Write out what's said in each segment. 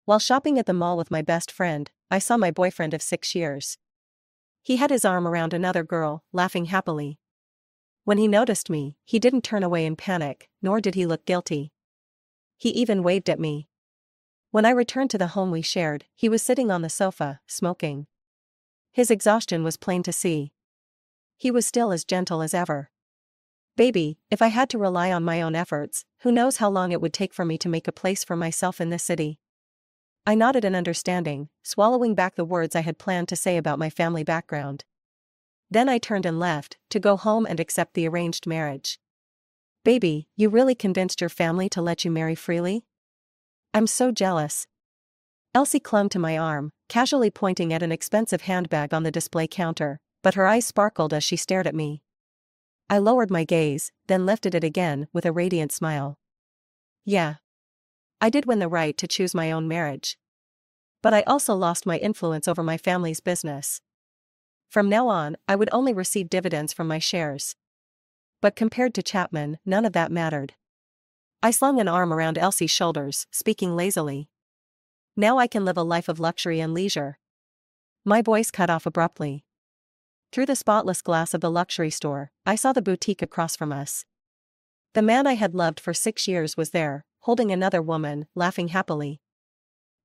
While shopping at the mall with my best friend, I saw my boyfriend of 6 years. He had his arm around another girl, laughing happily. When he noticed me, he didn't turn away in panic, nor did he look guilty. He even waved at me. When I returned to the home we shared, he was sitting on the sofa, smoking. His exhaustion was plain to see. He was still as gentle as ever. Baby, if I had to rely on my own efforts, who knows how long it would take for me to make a place for myself in this city. I nodded in understanding, swallowing back the words I had planned to say about my family background. Then I turned and left, to go home and accept the arranged marriage. Baby, you really convinced your family to let you marry freely? I'm so jealous. Elsie clung to my arm, casually pointing at an expensive handbag on the display counter, but her eyes sparkled as she stared at me. I lowered my gaze, then lifted it again with a radiant smile. Yeah. I did win the right to choose my own marriage. But I also lost my influence over my family's business. From now on, I would only receive dividends from my shares. But compared to Chapman, none of that mattered. I slung an arm around Elsie's shoulders, speaking lazily. Now I can live a life of luxury and leisure. My voice cut off abruptly. Through the spotless glass of the luxury store, I saw the boutique across from us. The man I had loved for 6 years was there, holding another woman, laughing happily.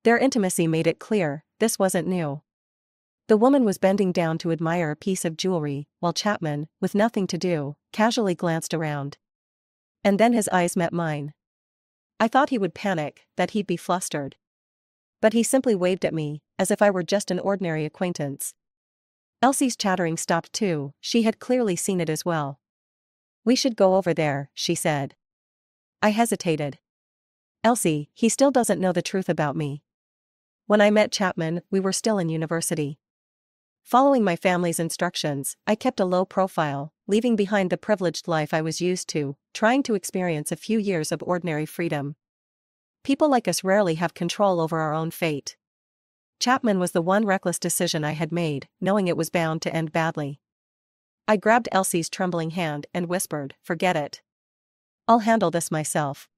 Their intimacy made it clear, this wasn't new. The woman was bending down to admire a piece of jewelry, while Chapman, with nothing to do, casually glanced around. And then his eyes met mine. I thought he would panic, that he'd be flustered. But he simply waved at me, as if I were just an ordinary acquaintance. Elsie's chattering stopped too, she had clearly seen it as well. We should go over there, she said. I hesitated. Elsie, he still doesn't know the truth about me. When I met Chapman, we were still in university. Following my family's instructions, I kept a low profile, leaving behind the privileged life I was used to, trying to experience a few years of ordinary freedom. People like us rarely have control over our own fate. Chapman was the one reckless decision I had made, knowing it was bound to end badly. I grabbed Elsie's trembling hand and whispered, "Forget it. I'll handle this myself."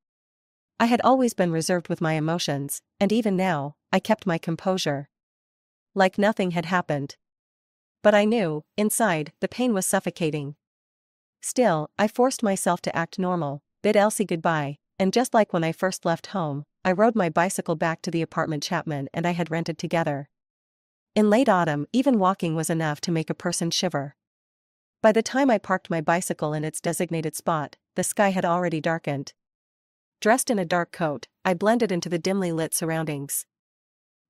I had always been reserved with my emotions, and even now, I kept my composure. Like nothing had happened. But I knew, inside, the pain was suffocating. Still, I forced myself to act normal, bid Elsie goodbye, and just like when I first left home, I rode my bicycle back to the apartment Chapman and I had rented together. In late autumn, even walking was enough to make a person shiver. By the time I parked my bicycle in its designated spot, the sky had already darkened. Dressed in a dark coat, I blended into the dimly lit surroundings.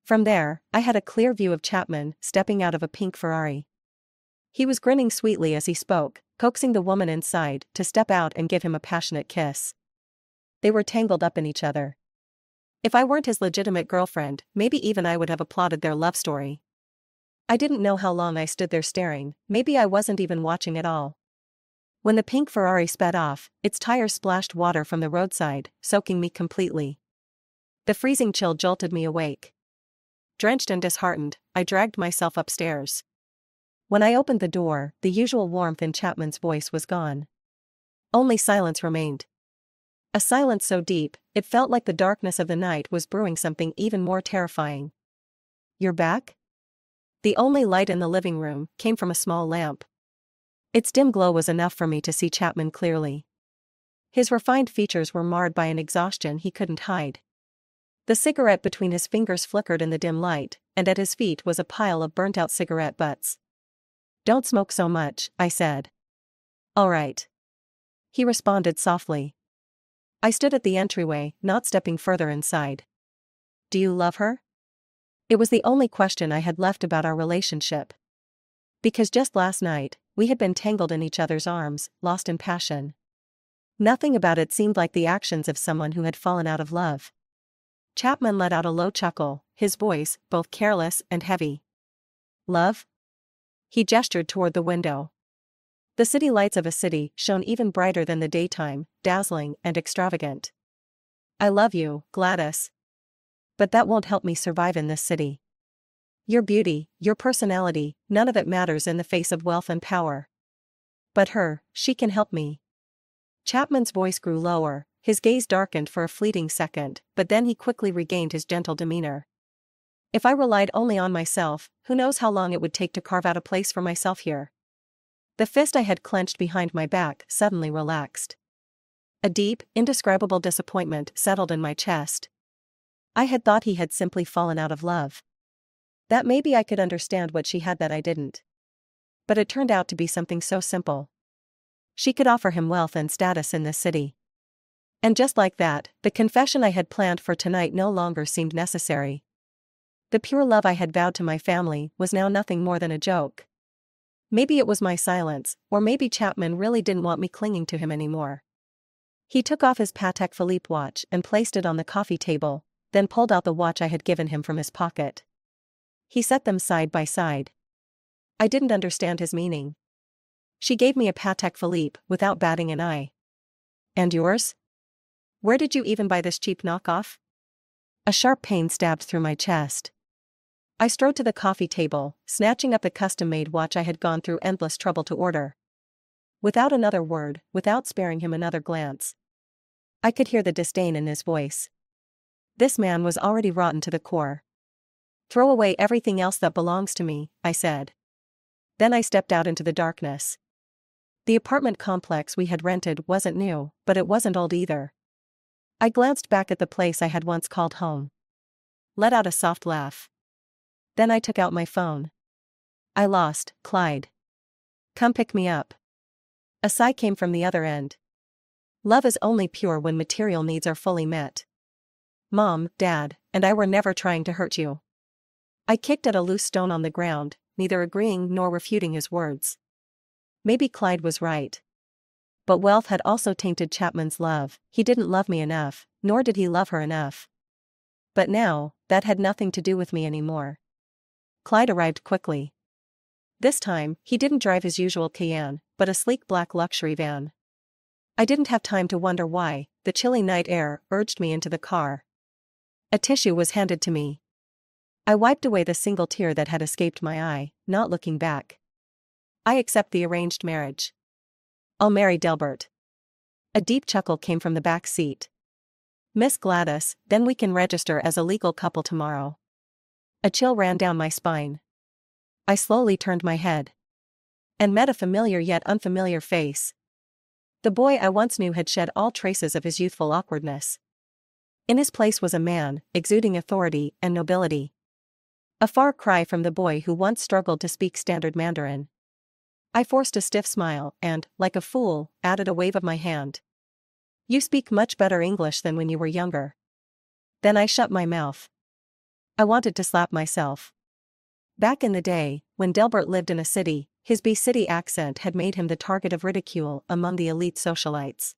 From there, I had a clear view of Chapman, stepping out of a pink Ferrari. He was grinning sweetly as he spoke, coaxing the woman inside to step out and give him a passionate kiss. They were tangled up in each other. If I weren't his legitimate girlfriend, maybe even I would have applauded their love story. I didn't know how long I stood there staring, maybe I wasn't even watching at all. When the pink Ferrari sped off, its tires splashed water from the roadside, soaking me completely. The freezing chill jolted me awake. Drenched and disheartened, I dragged myself upstairs. When I opened the door, the usual warmth in Chapman's voice was gone. Only silence remained. A silence so deep, it felt like the darkness of the night was brewing something even more terrifying. "You're back?" The only light in the living room came from a small lamp. Its dim glow was enough for me to see Chapman clearly. His refined features were marred by an exhaustion he couldn't hide. The cigarette between his fingers flickered in the dim light, and at his feet was a pile of burnt-out cigarette butts. "Don't smoke so much," I said. "All right," he responded softly. I stood at the entryway, not stepping further inside. "Do you love her?" It was the only question I had left about our relationship. Because just last night, we had been tangled in each other's arms, lost in passion. Nothing about it seemed like the actions of someone who had fallen out of love. Chapman let out a low chuckle, his voice both careless and heavy. "Love?" He gestured toward the window. The city lights of a city shone even brighter than the daytime, dazzling and extravagant. "I love you, Gladys. But that won't help me survive in this city. Your beauty, your personality, none of it matters in the face of wealth and power. But her, she can help me." Chapman's voice grew lower, His gaze darkened for a fleeting second, but then he quickly regained his gentle demeanor. If I relied only on myself, who knows how long it would take to carve out a place for myself here. The fist I had clenched behind my back suddenly relaxed. A deep, indescribable disappointment settled in my chest. I had thought he had simply fallen out of love. That maybe I could understand what she had that I didn't. But it turned out to be something so simple. She could offer him wealth and status in this city. And just like that, the confession I had planned for tonight no longer seemed necessary. The pure love I had vowed to my family was now nothing more than a joke. Maybe it was my silence, or maybe Chapman really didn't want me clinging to him anymore. He took off his Patek Philippe watch and placed it on the coffee table, then pulled out the watch I had given him from his pocket. He set them side by side. I didn't understand his meaning. She gave me a Patek Philippe without batting an eye. And yours? Where did you even buy this cheap knockoff? A sharp pain stabbed through my chest. I strode to the coffee table, snatching up the custom-made watch I had gone through endless trouble to order. Without another word, without sparing him another glance, I could hear the disdain in his voice. This man was already rotten to the core. Throw away everything else that belongs to me, I said. Then I stepped out into the darkness. The apartment complex we had rented wasn't new, but it wasn't old either. I glanced back at the place I had once called home. Let out a soft laugh. Then I took out my phone. I lost Clyde. Come pick me up. A sigh came from the other end. Love is only pure when material needs are fully met. Mom, Dad, and I were never trying to hurt you. I kicked at a loose stone on the ground, neither agreeing nor refuting his words. Maybe Clyde was right. But wealth had also tainted Chapman's love. He didn't love me enough, nor did he love her enough. But now, that had nothing to do with me anymore. Clyde arrived quickly. This time, he didn't drive his usual Cayenne, but a sleek black luxury van. I didn't have time to wonder why. The chilly night air urged me into the car. A tissue was handed to me. I wiped away the single tear that had escaped my eye, not looking back. I accept the arranged marriage. I'll marry Delbert. A deep chuckle came from the back seat. Miss Gladys, then we can register as a legal couple tomorrow. A chill ran down my spine. I slowly turned my head. And met a familiar yet unfamiliar face. The boy I once knew had shed all traces of his youthful awkwardness. In his place was a man, exuding authority and nobility. A far cry from the boy who once struggled to speak standard Mandarin. I forced a stiff smile and, like a fool, added a wave of my hand. You speak much better English than when you were younger. Then I shut my mouth. I wanted to slap myself. Back in the day, when Delbert lived in a city, his B-city accent had made him the target of ridicule among the elite socialites.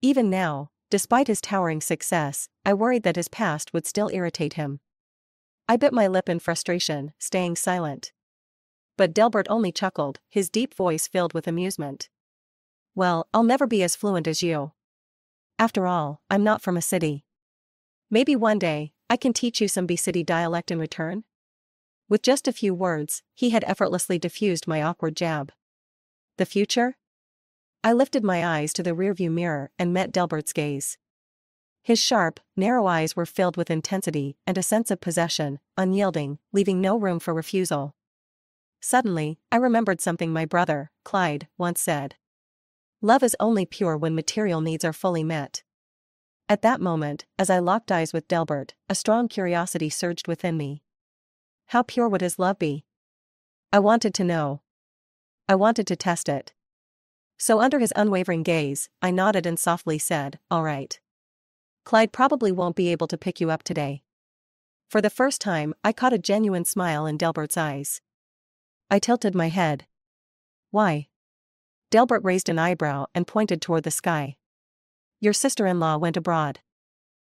Even now, despite his towering success, I worried that his past would still irritate him. I bit my lip in frustration, staying silent. But Delbert only chuckled, his deep voice filled with amusement. Well, I'll never be as fluent as you. After all, I'm not from a city. Maybe one day, I can teach you some B-city dialect in return? With just a few words, he had effortlessly diffused my awkward jab. The future? I lifted my eyes to the rearview mirror and met Delbert's gaze. His sharp, narrow eyes were filled with intensity and a sense of possession, unyielding, leaving no room for refusal. Suddenly, I remembered something my brother, Clyde, once said. Love is only pure when material needs are fully met. At that moment, as I locked eyes with Delbert, a strong curiosity surged within me. How pure would his love be? I wanted to know. I wanted to test it. So under his unwavering gaze, I nodded and softly said, all right. Clyde probably won't be able to pick you up today. For the first time, I caught a genuine smile in Delbert's eyes. I tilted my head. Why? Delbert raised an eyebrow and pointed toward the sky. Your sister-in-law went abroad.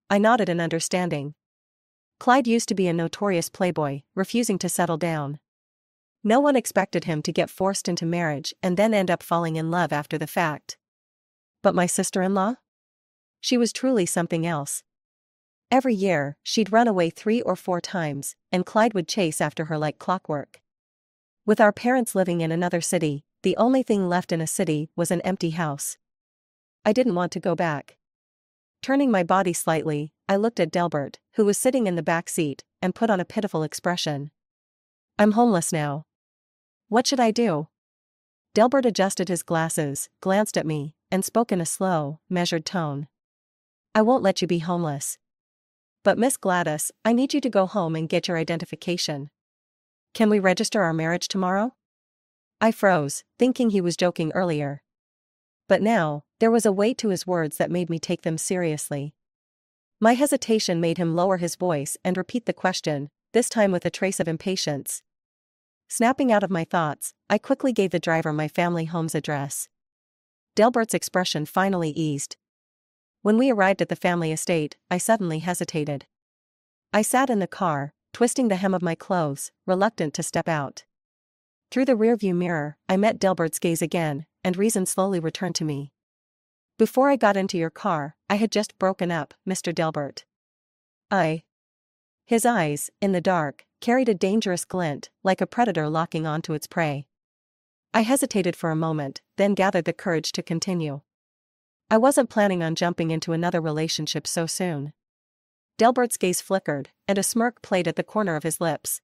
I nodded in understanding. Clyde used to be a notorious playboy, refusing to settle down. No one expected him to get forced into marriage and then end up falling in love after the fact. But my sister-in-law? She was truly something else. Every year, she'd run away 3 or 4 times, and Clyde would chase after her like clockwork. With our parents living in another city, the only thing left in a city was an empty house. I didn't want to go back. Turning my body slightly, I looked at Delbert, who was sitting in the back seat, and put on a pitiful expression. I'm homeless now. What should I do? Delbert adjusted his glasses, glanced at me, and spoke in a slow, measured tone. I won't let you be homeless. But Miss Gladys, I need you to go home and get your identification. Can we register our marriage tomorrow? I froze, thinking he was joking earlier. But now, there was a weight to his words that made me take them seriously. My hesitation made him lower his voice and repeat the question, this time with a trace of impatience. Snapping out of my thoughts, I quickly gave the driver my family home's address. Delbert's expression finally eased. When we arrived at the family estate, I suddenly hesitated. I sat in the car, twisting the hem of my clothes, reluctant to step out. Through the rearview mirror, I met Delbert's gaze again, and reason slowly returned to me. Before I got into your car, I had just broken up, Mr. Delbert. His eyes, in the dark, carried a dangerous glint, like a predator locking onto its prey. I hesitated for a moment, then gathered the courage to continue. I wasn't planning on jumping into another relationship so soon. Delbert's gaze flickered, and a smirk played at the corner of his lips.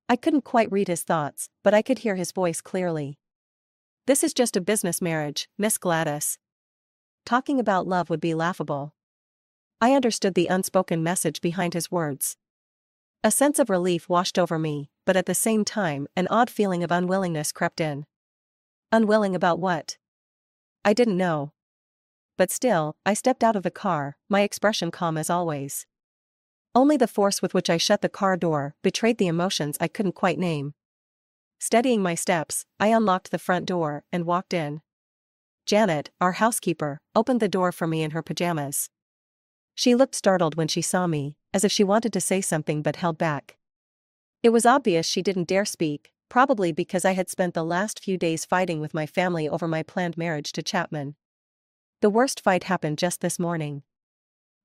I couldn't quite read his thoughts, but I could hear his voice clearly. This is just a business marriage, Miss Gladys. Talking about love would be laughable. I understood the unspoken message behind his words. A sense of relief washed over me, but at the same time, an odd feeling of unwillingness crept in. Unwilling about what? I didn't know. But still, I stepped out of the car, my expression calm as always. Only the force with which I shut the car door betrayed the emotions I couldn't quite name. Steadying my steps, I unlocked the front door and walked in. Janet, our housekeeper, opened the door for me in her pajamas. She looked startled when she saw me, as if she wanted to say something but held back. It was obvious she didn't dare speak, probably because I had spent the last few days fighting with my family over my planned marriage to Chapman. The worst fight happened just this morning.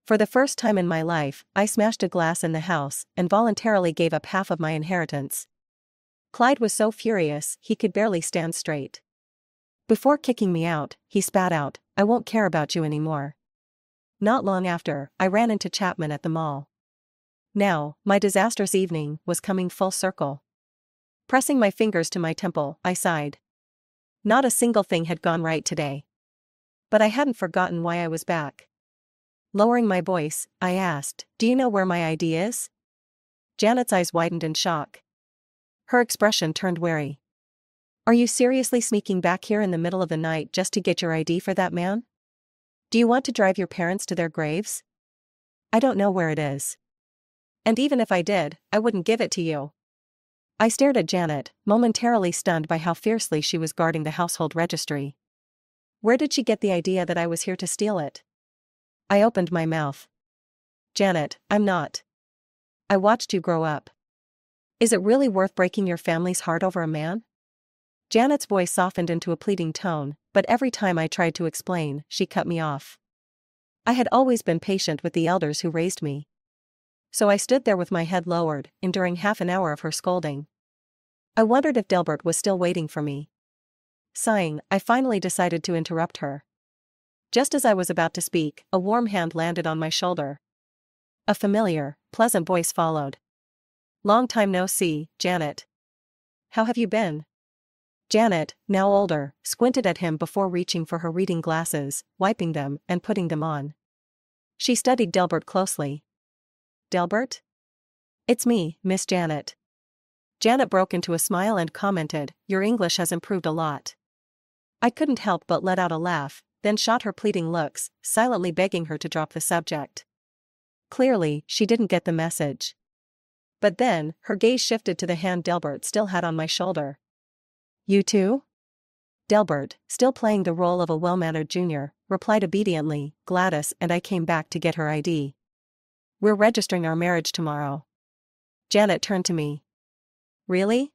For the first time in my life, I smashed a glass in the house and voluntarily gave up half of my inheritance. Clyde was so furious he could barely stand straight. Before kicking me out, he spat out, "I won't care about you anymore." Not long after, I ran into Chapman at the mall. Now, my disastrous evening was coming full circle. Pressing my fingers to my temple, I sighed. Not a single thing had gone right today. But I hadn't forgotten why I was back. Lowering my voice, I asked, "Do you know where my ID is?" Janet's eyes widened in shock. Her expression turned wary. "Are you seriously sneaking back here in the middle of the night just to get your ID for that man? Do you want to drive your parents to their graves?" "I don't know where it is. And even if I did, I wouldn't give it to you." I stared at Janet, momentarily stunned by how fiercely she was guarding the household registry. Where did she get the idea that I was here to steal it? I opened my mouth. "Janet, I'm not. I watched you grow up. Is it really worth breaking your family's heart over a man?" Janet's voice softened into a pleading tone, but every time I tried to explain, she cut me off. I had always been patient with the elders who raised me. So I stood there with my head lowered, enduring half an hour of her scolding. I wondered if Delbert was still waiting for me. Sighing, I finally decided to interrupt her. Just as I was about to speak, a warm hand landed on my shoulder. A familiar, pleasant voice followed. "Long time no see, Janet. How have you been?" Janet, now older, squinted at him before reaching for her reading glasses, wiping them and putting them on. She studied Delbert closely. "Delbert? It's me, Miss Janet." Janet broke into a smile and commented, "Your English has improved a lot." I couldn't help but let out a laugh, then shot her pleading looks, silently begging her to drop the subject. Clearly, she didn't get the message. But then, her gaze shifted to the hand Delbert still had on my shoulder. "You too?" Delbert, still playing the role of a well-mannered junior, replied obediently, "Gladys and I came back to get her ID. We're registering our marriage tomorrow." Janet turned to me. "Really?"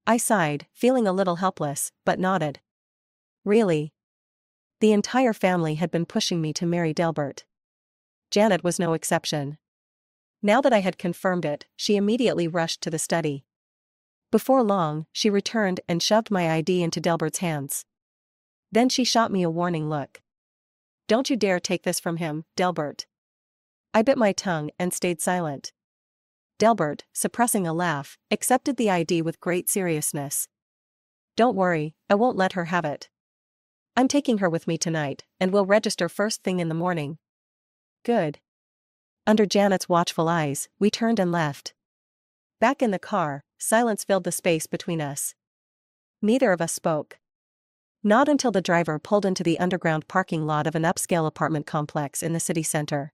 I sighed, feeling a little helpless, but nodded. "Really?" The entire family had been pushing me to marry Delbert. Janet was no exception. Now that I had confirmed it, she immediately rushed to the study. Before long, she returned and shoved my ID into Delbert's hands. Then she shot me a warning look. Don't you dare take this from him, Delbert. I bit my tongue and stayed silent. Delbert, suppressing a laugh, accepted the ID with great seriousness. Don't worry, I won't let her have it. I'm taking her with me tonight, and we'll register first thing in the morning. Good. Under Janet's watchful eyes, we turned and left. Back in the car, silence filled the space between us. Neither of us spoke. Not until the driver pulled into the underground parking lot of an upscale apartment complex in the city center.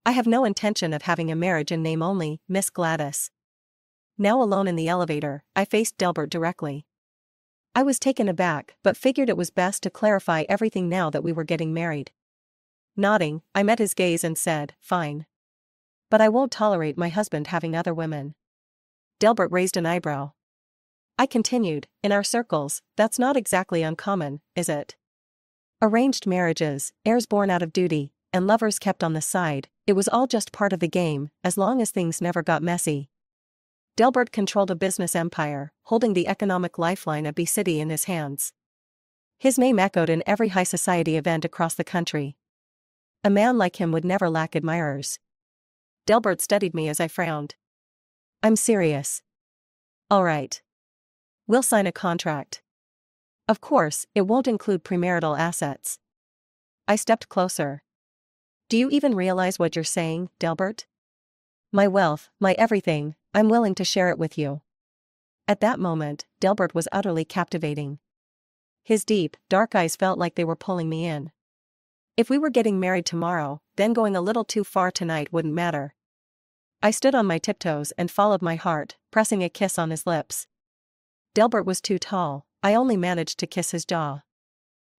I have no intention of having a marriage in name only, Miss Gladys. Now alone in the elevator, I faced Delbert directly. I was taken aback but figured it was best to clarify everything now that we were getting married. Nodding, I met his gaze and said, "Fine. But I won't tolerate my husband having other women." Delbert raised an eyebrow. I continued, "In our circles, that's not exactly uncommon, is it? Arranged marriages, heirs born out of duty, and lovers kept on the side, it was all just part of the game, as long as things never got messy." Delbert controlled a business empire, holding the economic lifeline of B-City in his hands. His name echoed in every high society event across the country. A man like him would never lack admirers. Delbert studied me as I frowned. "I'm serious." "All right. We'll sign a contract. Of course, it won't include premarital assets." I stepped closer. "Do you even realize what you're saying, Delbert? My wealth, my everything, I'm willing to share it with you." At that moment, Delbert was utterly captivating. His deep, dark eyes felt like they were pulling me in. If we were getting married tomorrow, then going a little too far tonight wouldn't matter. I stood on my tiptoes and followed my heart, pressing a kiss on his lips. Delbert was too tall, I only managed to kiss his jaw.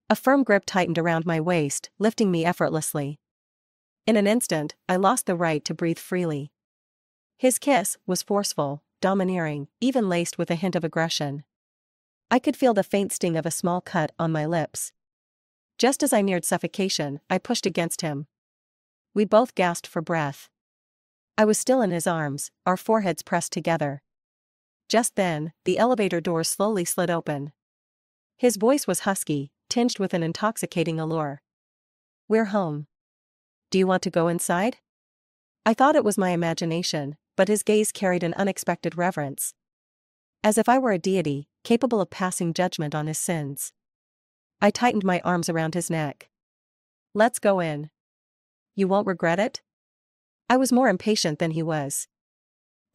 A firm grip tightened around my waist, lifting me effortlessly. In an instant, I lost the right to breathe freely. His kiss was forceful, domineering, even laced with a hint of aggression. I could feel the faint sting of a small cut on my lips. Just as I neared suffocation, I pushed against him. We both gasped for breath. I was still in his arms, our foreheads pressed together. Just then, the elevator doors slowly slid open. His voice was husky, tinged with an intoxicating allure. "We're home. Do you want to go inside?" I thought it was my imagination, but his gaze carried an unexpected reverence. As if I were a deity, capable of passing judgment on his sins. I tightened my arms around his neck. "Let's go in. You won't regret it?" I was more impatient than he was.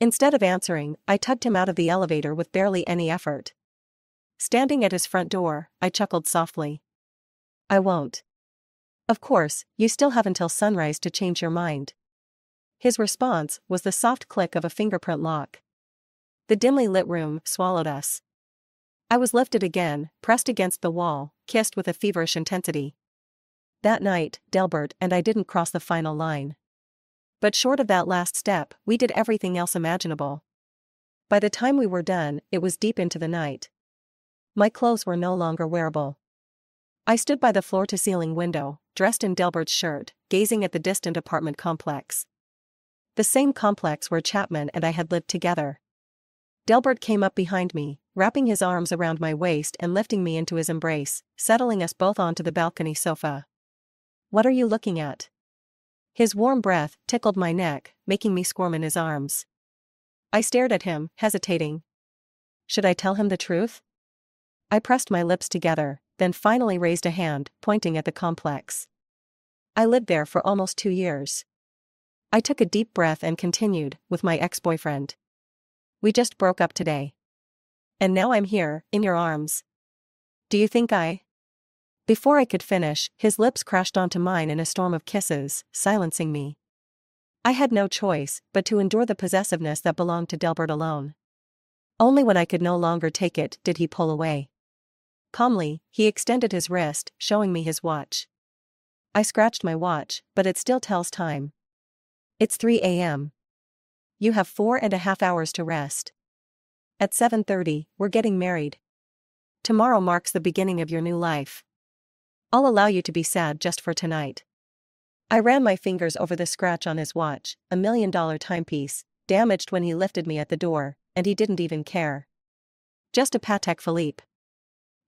Instead of answering, I tugged him out of the elevator with barely any effort. Standing at his front door, I chuckled softly. "I won't. Of course, you still have until sunrise to change your mind." His response was the soft click of a fingerprint lock. The dimly lit room swallowed us. I was lifted again, pressed against the wall, kissed with a feverish intensity. That night, Delbert and I didn't cross the final line. But short of that last step, we did everything else imaginable. By the time we were done, it was deep into the night. My clothes were no longer wearable. I stood by the floor-to-ceiling window, dressed in Delbert's shirt, gazing at the distant apartment complex. The same complex where Chapman and I had lived together. Delbert came up behind me, wrapping his arms around my waist and lifting me into his embrace, settling us both onto the balcony sofa. "What are you looking at?" His warm breath tickled my neck, making me squirm in his arms. I stared at him, hesitating. Should I tell him the truth? I pressed my lips together, then finally raised a hand, pointing at the complex. "I lived there for almost 2 years. I took a deep breath and continued, "with my ex-boyfriend. We just broke up today. And now I'm here, in your arms. Do you think I—" Before I could finish, his lips crashed onto mine in a storm of kisses, silencing me. I had no choice but to endure the possessiveness that belonged to Delbert alone. Only when I could no longer take it did he pull away. Calmly, he extended his wrist, showing me his watch. I scratched my watch, but it still tells time. It's 3 a.m. You have 4.5 hours to rest. At 7:30, we're getting married. Tomorrow marks the beginning of your new life. I'll allow you to be sad just for tonight." I ran my fingers over the scratch on his watch, $1 million timepiece, damaged when he lifted me at the door, and he didn't even care. Just a Patek Philippe.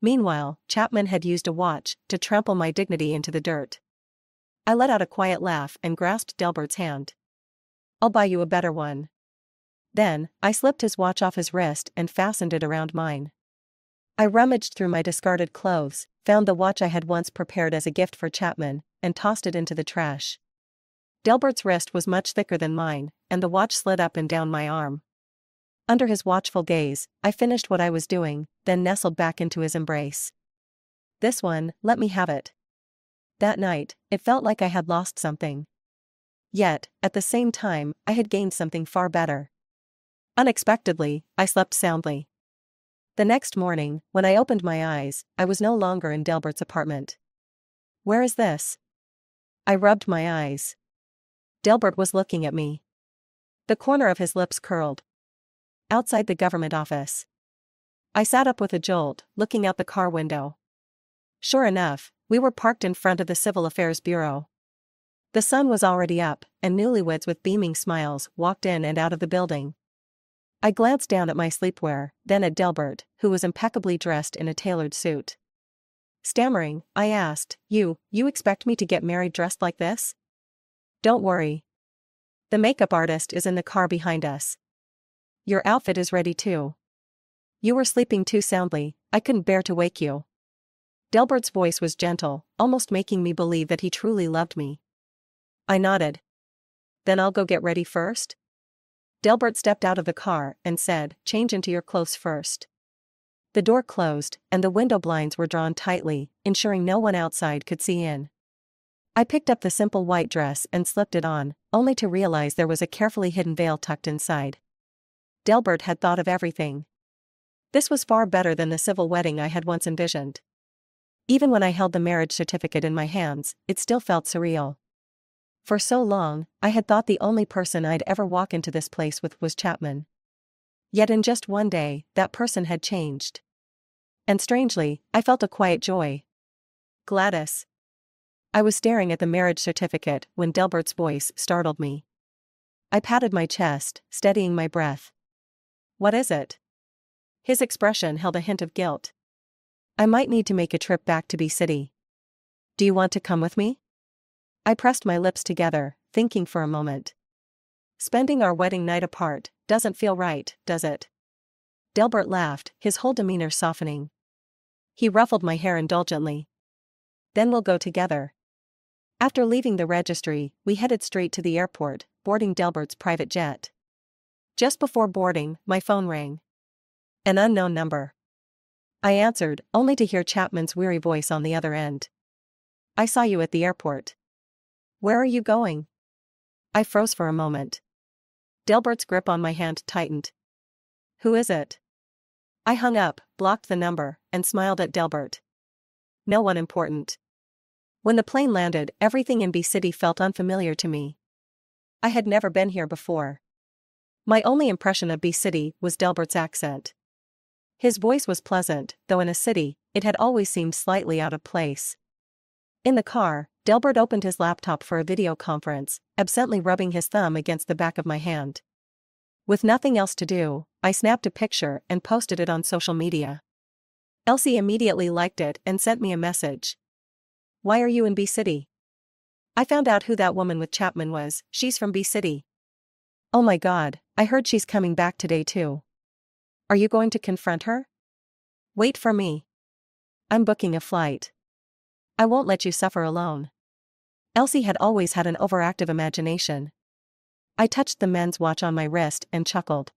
Meanwhile, Chapman had used a watch to trample my dignity into the dirt. I let out a quiet laugh and grasped Delbert's hand. I'll buy you a better one. Then, I slipped his watch off his wrist and fastened it around mine. I rummaged through my discarded clothes, found the watch I had once prepared as a gift for Chapman, and tossed it into the trash. Delbert's wrist was much thicker than mine, and the watch slid up and down my arm. Under his watchful gaze, I finished what I was doing, then nestled back into his embrace. This one, let me have it. That night, it felt like I had lost something. Yet, at the same time, I had gained something far better. Unexpectedly, I slept soundly. The next morning, when I opened my eyes, I was no longer in Delbert's apartment. Where is this? I rubbed my eyes. Delbert was looking at me. The corner of his lips curled. Outside the government office. I sat up with a jolt, looking out the car window. Sure enough, we were parked in front of the Civil Affairs Bureau. The sun was already up, and newlyweds with beaming smiles walked in and out of the building. I glanced down at my sleepwear, then at Delbert, who was impeccably dressed in a tailored suit. Stammering, I asked, You expect me to get married dressed like this? Don't worry. The makeup artist is in the car behind us. Your outfit is ready too. You were sleeping too soundly, I couldn't bear to wake you. Delbert's voice was gentle, almost making me believe that he truly loved me. I nodded. Then I'll go get ready first? Delbert stepped out of the car and said, Change into your clothes first. The door closed, and the window blinds were drawn tightly, ensuring no one outside could see in. I picked up the simple white dress and slipped it on, only to realize there was a carefully hidden veil tucked inside. Delbert had thought of everything. This was far better than the civil wedding I had once envisioned. Even when I held the marriage certificate in my hands, it still felt surreal. For so long, I had thought the only person I'd ever walk into this place with was Chapman. Yet in just one day, that person had changed. And strangely, I felt a quiet joy. Gladys. I was staring at the marriage certificate when Delbert's voice startled me. I patted my chest, steadying my breath. What is it? His expression held a hint of guilt. I might need to make a trip back to B-City. Do you want to come with me? I pressed my lips together, thinking for a moment. Spending our wedding night apart doesn't feel right, does it? Delbert laughed, his whole demeanor softening. He ruffled my hair indulgently. Then we'll go together. After leaving the registry, we headed straight to the airport, boarding Delbert's private jet. Just before boarding, my phone rang. An unknown number. I answered, only to hear Chapman's weary voice on the other end. I saw you at the airport. Where are you going? I froze for a moment. Delbert's grip on my hand tightened. Who is it? I hung up, blocked the number, and smiled at Delbert. No one important. When the plane landed, everything in B-City felt unfamiliar to me. I had never been here before. My only impression of B-City was Delbert's accent. His voice was pleasant, though in a city, it had always seemed slightly out of place. In the car, Delbert opened his laptop for a video conference, absently rubbing his thumb against the back of my hand. With nothing else to do, I snapped a picture and posted it on social media. Elsie immediately liked it and sent me a message. Why are you in B-City? I found out who that woman with Chapman was, she's from B-City. Oh my God, I heard she's coming back today too. Are you going to confront her? Wait for me. I'm booking a flight. I won't let you suffer alone. Elsie had always had an overactive imagination. I touched the men's watch on my wrist and chuckled.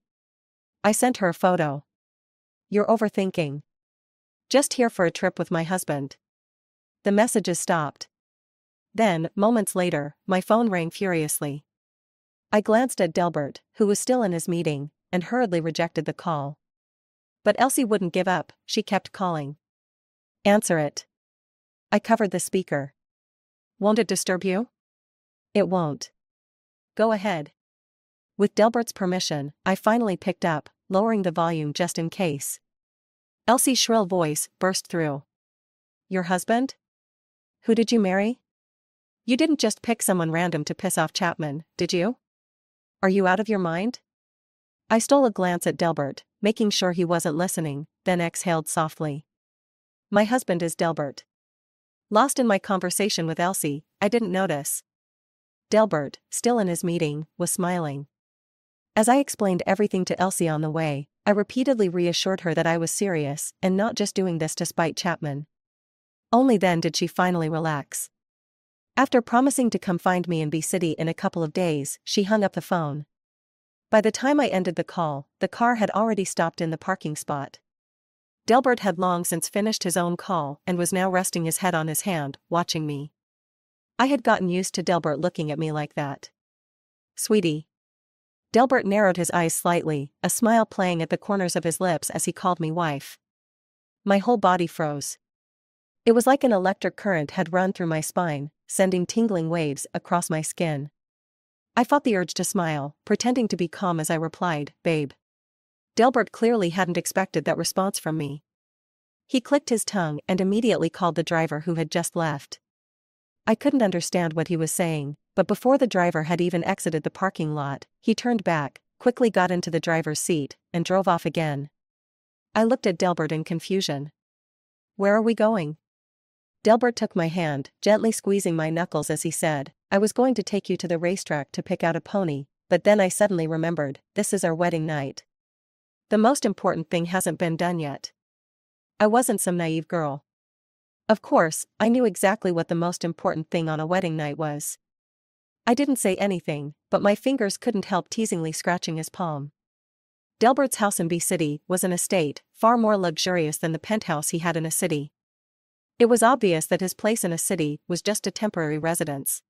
I sent her a photo. You're overthinking. Just here for a trip with my husband. The messages stopped. Then, moments later, my phone rang furiously. I glanced at Delbert, who was still in his meeting, and hurriedly rejected the call. But Elsie wouldn't give up, she kept calling. Answer it. I covered the speaker. Won't it disturb you? It won't. Go ahead. With Delbert's permission, I finally picked up, lowering the volume just in case. Elsie's shrill voice burst through. Your husband? Who did you marry? You didn't just pick someone random to piss off Chapman, did you? Are you out of your mind? I stole a glance at Delbert, making sure he wasn't listening, then exhaled softly. My husband is Delbert. Lost in my conversation with Elsie, I didn't notice. Delbert, still in his meeting, was smiling. As I explained everything to Elsie on the way, I repeatedly reassured her that I was serious and not just doing this to spite Chapman. Only then did she finally relax. After promising to come find me in B City in a couple of days, she hung up the phone. By the time I ended the call, the car had already stopped in the parking spot. Delbert had long since finished his own call and was now resting his head on his hand, watching me. I had gotten used to Delbert looking at me like that. "Sweetie." Delbert narrowed his eyes slightly, a smile playing at the corners of his lips as he called me wife. My whole body froze. It was like an electric current had run through my spine, sending tingling waves across my skin. I fought the urge to smile, pretending to be calm as I replied, "Babe." Delbert clearly hadn't expected that response from me. He clicked his tongue and immediately called the driver who had just left. I couldn't understand what he was saying, but before the driver had even exited the parking lot, he turned back, quickly got into the driver's seat, and drove off again. I looked at Delbert in confusion. "Where are we going?" Delbert took my hand, gently squeezing my knuckles as he said, "I was going to take you to the racetrack to pick out a pony, but then I suddenly remembered, this is our wedding night. The most important thing hasn't been done yet." I wasn't some naive girl. Of course, I knew exactly what the most important thing on a wedding night was. I didn't say anything, but my fingers couldn't help teasingly scratching his palm. Delbert's house in B City was an estate, far more luxurious than the penthouse he had in a city. It was obvious that his place in a city was just a temporary residence.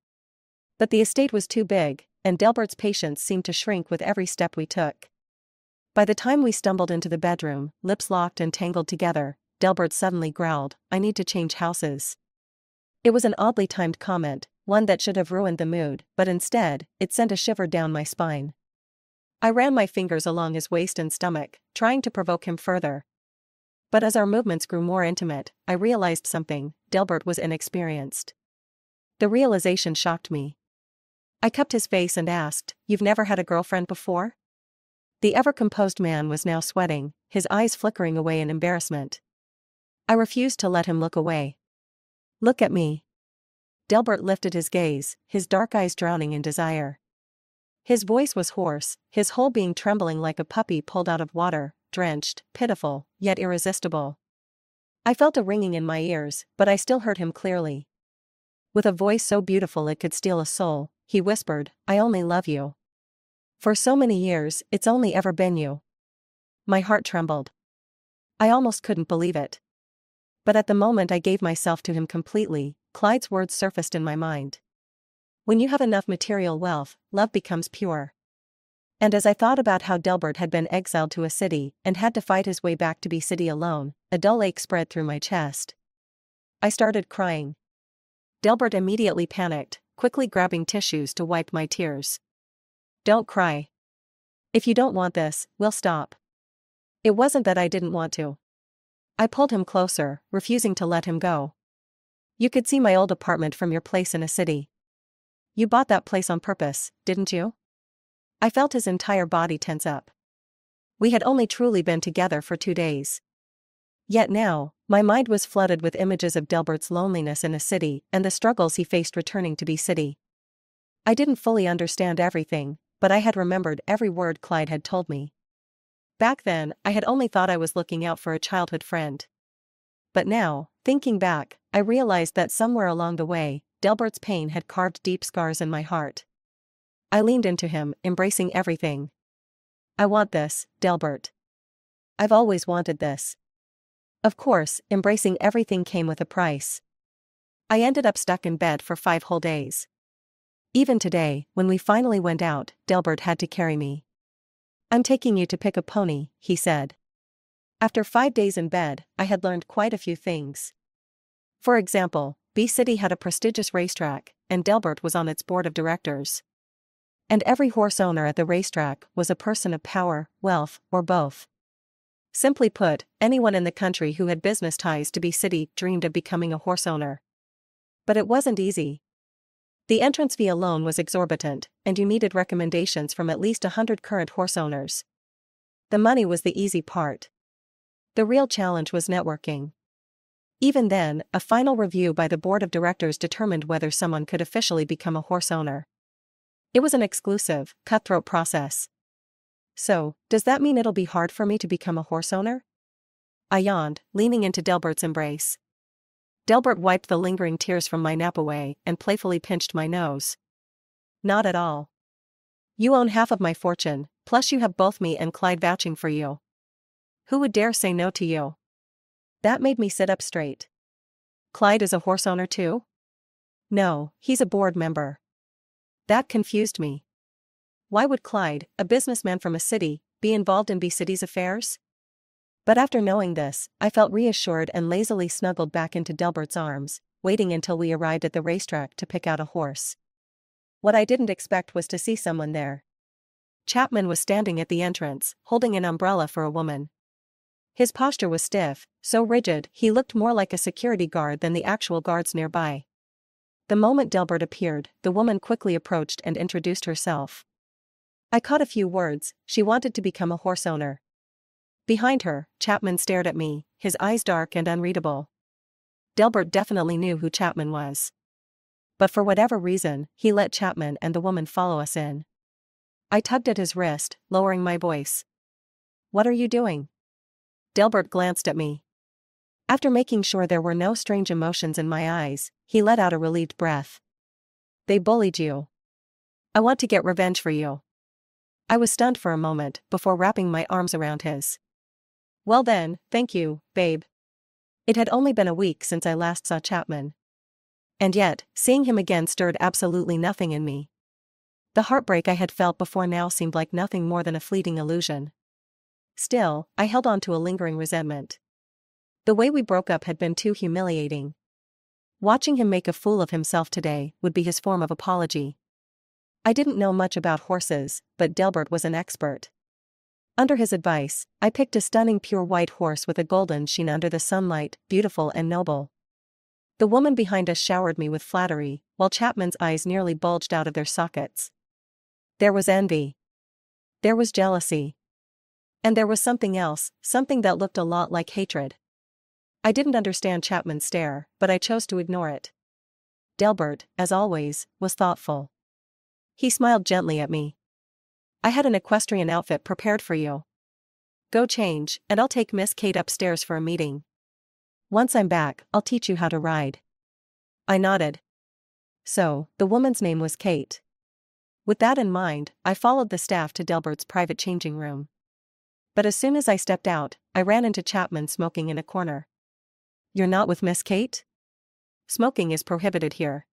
But the estate was too big, and Delbert's patience seemed to shrink with every step we took. By the time we stumbled into the bedroom, lips locked and tangled together, Delbert suddenly growled, "I need to change houses." It was an oddly timed comment, one that should have ruined the mood, but instead, it sent a shiver down my spine. I ran my fingers along his waist and stomach, trying to provoke him further. But as our movements grew more intimate, I realized something: Delbert was inexperienced. The realization shocked me. I cupped his face and asked, "You've never had a girlfriend before?" The ever-composed man was now sweating, his eyes flickering away in embarrassment. I refused to let him look away. "Look at me." Delbert lifted his gaze, his dark eyes drowning in desire. His voice was hoarse, his whole being trembling like a puppy pulled out of water, drenched, pitiful, yet irresistible. I felt a ringing in my ears, but I still heard him clearly. With a voice so beautiful it could steal a soul, he whispered, "I only love you. For so many years, it's only ever been you." My heart trembled. I almost couldn't believe it. But at the moment I gave myself to him completely, Clyde's words surfaced in my mind. When you have enough material wealth, love becomes pure. And as I thought about how Delbert had been exiled to a city and had to fight his way back to B City alone, a dull ache spread through my chest. I started crying. Delbert immediately panicked, quickly grabbing tissues to wipe my tears. "Don't cry. If you don't want this, we'll stop." It wasn't that I didn't want to. I pulled him closer, refusing to let him go. "You could see my old apartment from your place in a city. You bought that place on purpose, didn't you?" I felt his entire body tense up. We had only truly been together for 2 days. Yet now, my mind was flooded with images of Delbert's loneliness in a city and the struggles he faced returning to B City. I didn't fully understand everything, but I had remembered every word Clyde had told me. Back then, I had only thought I was looking out for a childhood friend. But now, thinking back, I realized that somewhere along the way, Delbert's pain had carved deep scars in my heart. I leaned into him, embracing everything. "I want this, Delbert. I've always wanted this." Of course, embracing everything came with a price. I ended up stuck in bed for 5 whole days. Even today, when we finally went out, Delbert had to carry me. "I'm taking you to pick a pony," he said. After 5 days in bed, I had learned quite a few things. For example, B City had a prestigious racetrack, and Delbert was on its board of directors. And every horse owner at the racetrack was a person of power, wealth, or both. Simply put, anyone in the country who had business ties to B City dreamed of becoming a horse owner. But it wasn't easy. The entrance fee alone was exorbitant, and you needed recommendations from at least 100 current horse owners. The money was the easy part. The real challenge was networking. Even then, a final review by the board of directors determined whether someone could officially become a horse owner. It was an exclusive, cutthroat process. So, does that mean it'll be hard for me to become a horse owner? I yawned, leaning into Delbert's embrace. Delbert wiped the lingering tears from my nap away and playfully pinched my nose. Not at all. You own half of my fortune, plus you have both me and Clyde vouching for you. Who would dare say no to you? That made me sit up straight. Clyde is a horse owner too? No, he's a board member. That confused me. Why would Clyde, a businessman from a city, be involved in B-City's affairs? But after knowing this, I felt reassured and lazily snuggled back into Delbert's arms, waiting until we arrived at the racetrack to pick out a horse. What I didn't expect was to see someone there. Chapman was standing at the entrance, holding an umbrella for a woman. His posture was stiff, so rigid he looked more like a security guard than the actual guards nearby. The moment Delbert appeared, the woman quickly approached and introduced herself. I caught a few words. She wanted to become a horse owner. Behind her, Chapman stared at me, his eyes dark and unreadable. Delbert definitely knew who Chapman was. But for whatever reason, he let Chapman and the woman follow us in. I tugged at his wrist, lowering my voice. What are you doing? Delbert glanced at me. After making sure there were no strange emotions in my eyes, he let out a relieved breath. They bullied you. I want to get revenge for you. I was stunned for a moment before wrapping my arms around his. Well then, thank you, babe. It had only been a week since I last saw Chapman. And yet, seeing him again stirred absolutely nothing in me. The heartbreak I had felt before now seemed like nothing more than a fleeting illusion. Still, I held on to a lingering resentment. The way we broke up had been too humiliating. Watching him make a fool of himself today would be his form of apology. I didn't know much about horses, but Delbert was an expert. Under his advice, I picked a stunning pure white horse with a golden sheen under the sunlight, beautiful and noble. The woman behind us showered me with flattery, while Chapman's eyes nearly bulged out of their sockets. There was envy. There was jealousy. And there was something else, something that looked a lot like hatred. I didn't understand Chapman's stare, but I chose to ignore it. Delbert, as always, was thoughtful. He smiled gently at me. I had an equestrian outfit prepared for you. Go change, and I'll take Miss Kate upstairs for a meeting. Once I'm back, I'll teach you how to ride. I nodded. So, the woman's name was Kate. With that in mind, I followed the staff to Delbert's private changing room. But as soon as I stepped out, I ran into Chapman smoking in a corner. You're not with Miss Kate? Smoking is prohibited here.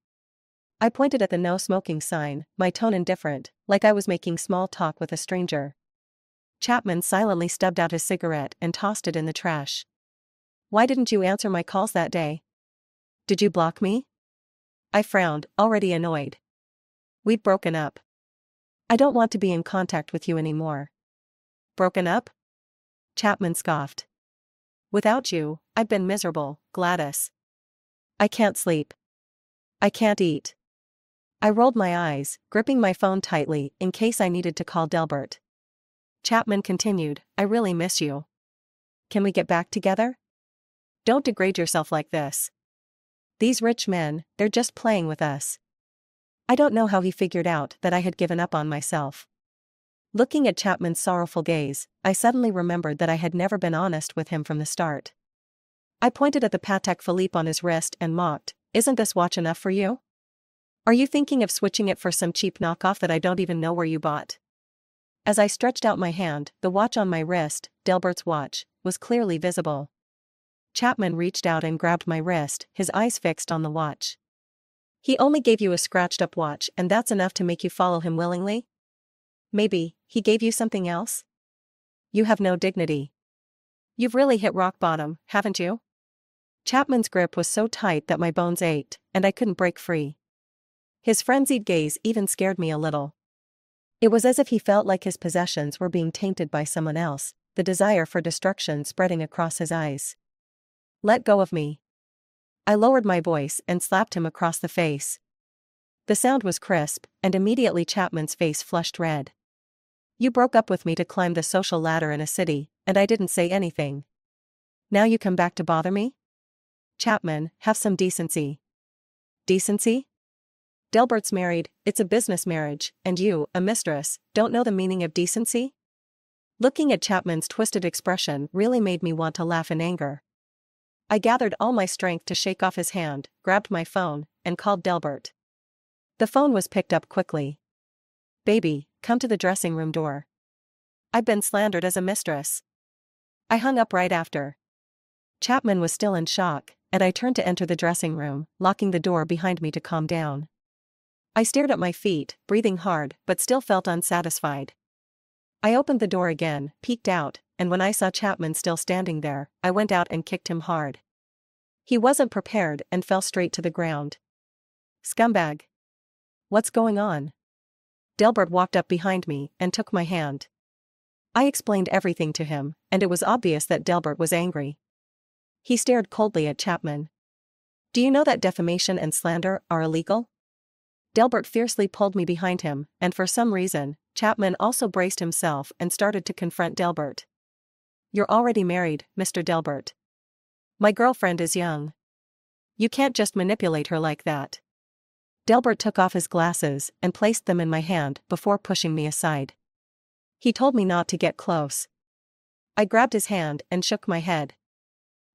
I pointed at the no smoking sign, my tone indifferent, like I was making small talk with a stranger. Chapman silently stubbed out his cigarette and tossed it in the trash. Why didn't you answer my calls that day? Did you block me? I frowned, already annoyed. We'd broken up. I don't want to be in contact with you anymore. Broken up? Chapman scoffed. Without you, I've been miserable, Gladys. I can't sleep. I can't eat. I rolled my eyes, gripping my phone tightly in case I needed to call Delbert. Chapman continued, I really miss you. Can we get back together? Don't degrade yourself like this. These rich men, they're just playing with us. I don't know how he figured out that I had given up on myself. Looking at Chapman's sorrowful gaze, I suddenly remembered that I had never been honest with him from the start. I pointed at the Patek Philippe on his wrist and mocked, Isn't this watch enough for you? Are you thinking of switching it for some cheap knockoff that I don't even know where you bought? As I stretched out my hand, the watch on my wrist, Delbert's watch, was clearly visible. Chapman reached out and grabbed my wrist, his eyes fixed on the watch. He only gave you a scratched-up watch and that's enough to make you follow him willingly? Maybe, he gave you something else? You have no dignity. You've really hit rock bottom, haven't you? Chapman's grip was so tight that my bones ached, and I couldn't break free. His frenzied gaze even scared me a little. It was as if he felt like his possessions were being tainted by someone else, the desire for destruction spreading across his eyes. Let go of me. I lowered my voice and slapped him across the face. The sound was crisp, and immediately Chapman's face flushed red. You broke up with me to climb the social ladder in a city, and I didn't say anything. Now you come back to bother me? Chapman, have some decency. Decency? Delbert's married, it's a business marriage, and you, a mistress, don't know the meaning of decency? Looking at Chapman's twisted expression really made me want to laugh in anger. I gathered all my strength to shake off his hand, grabbed my phone, and called Delbert. The phone was picked up quickly. Baby, come to the dressing room door. I've been slandered as a mistress. I hung up right after. Chapman was still in shock, and I turned to enter the dressing room, locking the door behind me to calm down. I stared at my feet, breathing hard, but still felt unsatisfied. I opened the door again, peeked out, and when I saw Chapman still standing there, I went out and kicked him hard. He wasn't prepared and fell straight to the ground. Scumbag. What's going on? Delbert walked up behind me and took my hand. I explained everything to him, and it was obvious that Delbert was angry. He stared coldly at Chapman. Do you know that defamation and slander are illegal? Delbert fiercely pulled me behind him, and for some reason, Chapman also braced himself and started to confront Delbert. You're already married, Mr. Delbert. My girlfriend is young. You can't just manipulate her like that. Delbert took off his glasses and placed them in my hand before pushing me aside. He told me not to get close. I grabbed his hand and shook my head.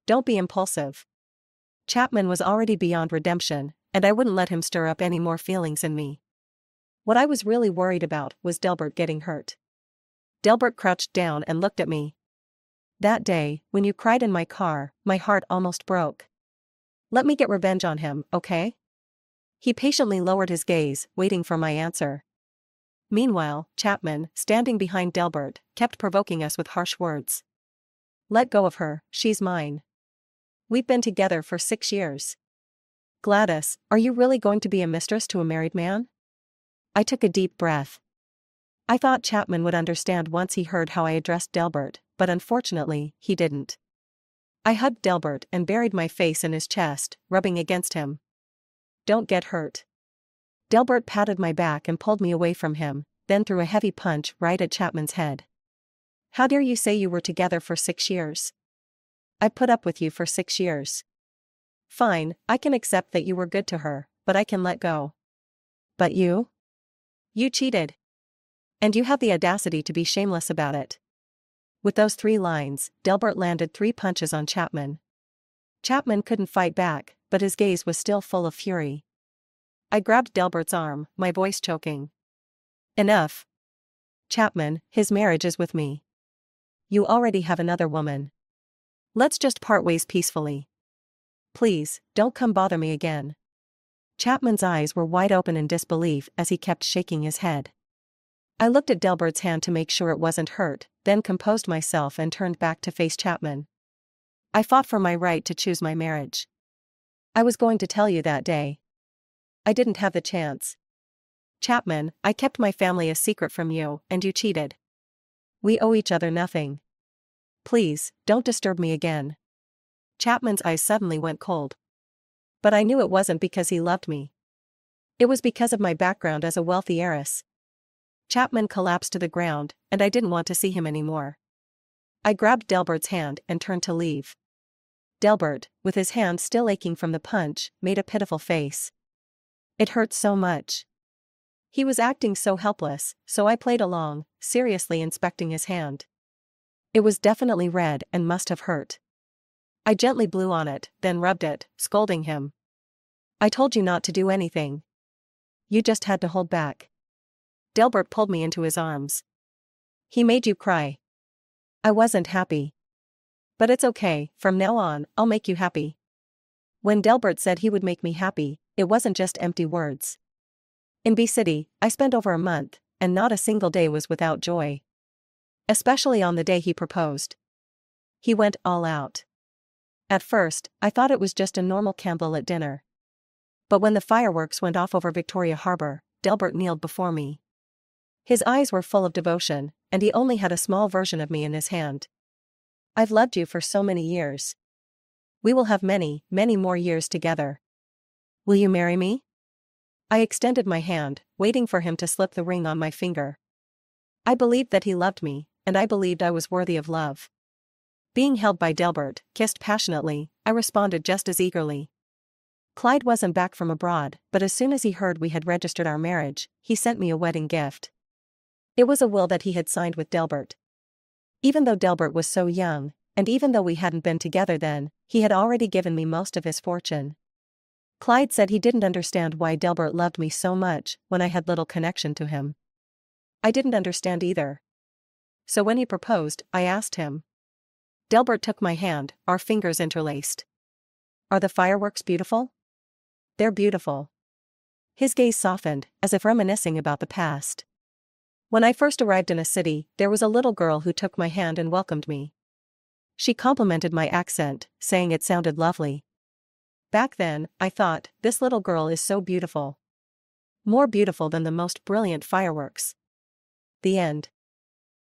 Don't be impulsive. Chapman was already beyond redemption, and I wouldn't let him stir up any more feelings in me. What I was really worried about was Delbert getting hurt. Delbert crouched down and looked at me. That day, when you cried in my car, my heart almost broke. Let me get revenge on him, okay? He patiently lowered his gaze, waiting for my answer. Meanwhile, Chapman, standing behind Delbert, kept provoking us with harsh words. Let go of her, she's mine. We've been together for 6 years. Gladys, are you really going to be a mistress to a married man? I took a deep breath. I thought Chapman would understand once he heard how I addressed Delbert, but unfortunately, he didn't. I hugged Delbert and buried my face in his chest, rubbing against him. Don't get hurt. Delbert patted my back and pulled me away from him, then threw a heavy punch right at Chapman's head. How dare you say you were together for 6 years? I put up with you for 6 years. Fine, I can accept that you were good to her, but I can let go. But you? You cheated. And you have the audacity to be shameless about it. With those 3 lines, Delbert landed 3 punches on Chapman. Chapman couldn't fight back, but his gaze was still full of fury. I grabbed Delbert's arm, my voice choking. Enough. Chapman, his marriage is with me. You already have another woman. Let's just part ways peacefully. Please, don't come bother me again. Chapman's eyes were wide open in disbelief as he kept shaking his head. I looked at Delbert's hand to make sure it wasn't hurt, then composed myself and turned back to face Chapman. I fought for my right to choose my marriage. I was going to tell you that day. I didn't have the chance. Chapman, I kept my family a secret from you, and you cheated. We owe each other nothing. Please, don't disturb me again. Chapman's eyes suddenly went cold. But I knew it wasn't because he loved me. It was because of my background as a wealthy heiress. Chapman collapsed to the ground, and I didn't want to see him anymore. I grabbed Delbert's hand and turned to leave. Delbert, with his hand still aching from the punch, made a pitiful face. It hurt so much. He was acting so helpless, so I played along, seriously inspecting his hand. It was definitely red and must have hurt. I gently blew on it, then rubbed it, scolding him. I told you not to do anything. You just had to hold back. Delbert pulled me into his arms. He made you cry. I wasn't happy. But it's okay, from now on, I'll make you happy. When Delbert said he would make me happy, it wasn't just empty words. In B-City, I spent over a month, and not a single day was without joy. Especially on the day he proposed. He went all out. At first, I thought it was just a normal candlelit dinner. But when the fireworks went off over Victoria Harbor, Delbert kneeled before me. His eyes were full of devotion, and he only had a small version of me in his hand. I've loved you for so many years. We will have many, many more years together. Will you marry me? I extended my hand, waiting for him to slip the ring on my finger. I believed that he loved me, and I believed I was worthy of love. Being held by Delbert, kissed passionately, I responded just as eagerly. Clyde wasn't back from abroad, but as soon as he heard we had registered our marriage, he sent me a wedding gift. It was a will that he had signed with Delbert. Even though Delbert was so young, and even though we hadn't been together then, he had already given me most of his fortune. Clyde said he didn't understand why Delbert loved me so much when I had little connection to him. I didn't understand either. So when he proposed, I asked him. Delbert took my hand, our fingers interlaced. Are the fireworks beautiful? They're beautiful. His gaze softened, as if reminiscing about the past. When I first arrived in a city, there was a little girl who took my hand and welcomed me. She complimented my accent, saying it sounded lovely. Back then, I thought, this little girl is so beautiful. More beautiful than the most brilliant fireworks. The end.